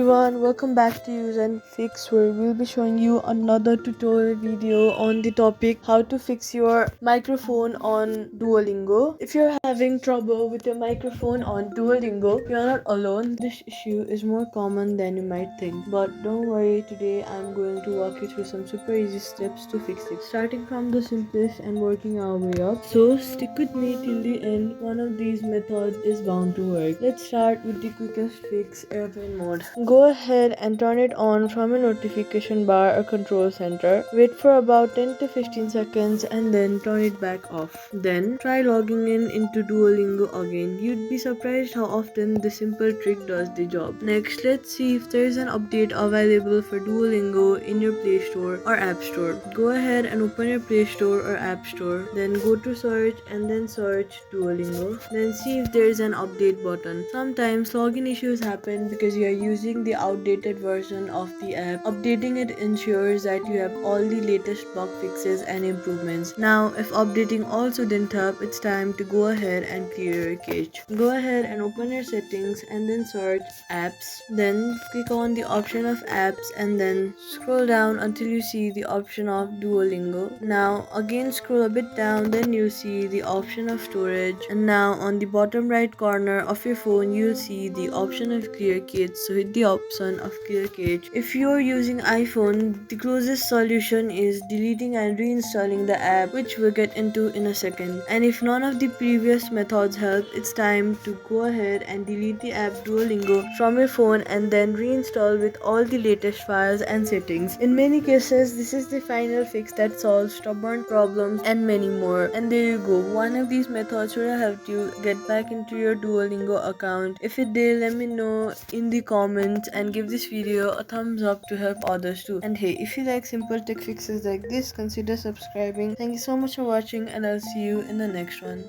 everyone, welcome back to useNfix, where we'll be showing you another tutorial video on the topic how to fix your microphone on Duolingo. If you're having trouble with your microphone on Duolingo, you're not alone. This issue is more common than you might think. But don't worry, today I'm going to walk you through some super easy steps to fix it. Starting from the simplest and working our way up. So stick with me till the end. One of these methods is bound to work. Let's start with the quickest fix, airplane mode. Go ahead and turn it on from a notification bar or control center. Wait for about 10 to 15 seconds and then turn it back off. Then try logging in into Duolingo again. You'd be surprised how often this simple trick does the job. Next, let's see if there is an update available for Duolingo in your Play Store or App Store. Go ahead and open your Play Store or App Store. Then go to search and then search Duolingo. Then see if there is an update button. Sometimes login issues happen because you are using the outdated version of the app. Updating it ensures that you have all the latest bug fixes and improvements. Now, if updating also didn't help, it's time to go ahead and clear your cache. Go ahead and open your settings and then search apps. Then click on the option of apps and then scroll down until you see the option of Duolingo. Now again scroll a bit down, then you'll see the option of storage, and now on the bottom right corner of your phone you'll see the option of clear cache. So hit the option of clear cache. If you're using iPhone, the closest solution is deleting and reinstalling the app, which we'll get into in a second. And if none of the previous methods help, it's time to go ahead and delete the app Duolingo from your phone and then reinstall with all the latest files and settings. In many cases, this is the final fix that solves stubborn problems and many more. And there you go, one of these methods should have helped you get back into your Duolingo account. If it did, let me know in the comments and give this video a thumbs up to help others too. And hey, if you like simple tech fixes like this, consider subscribing. Thank you so much for watching and I'll see you in the next one.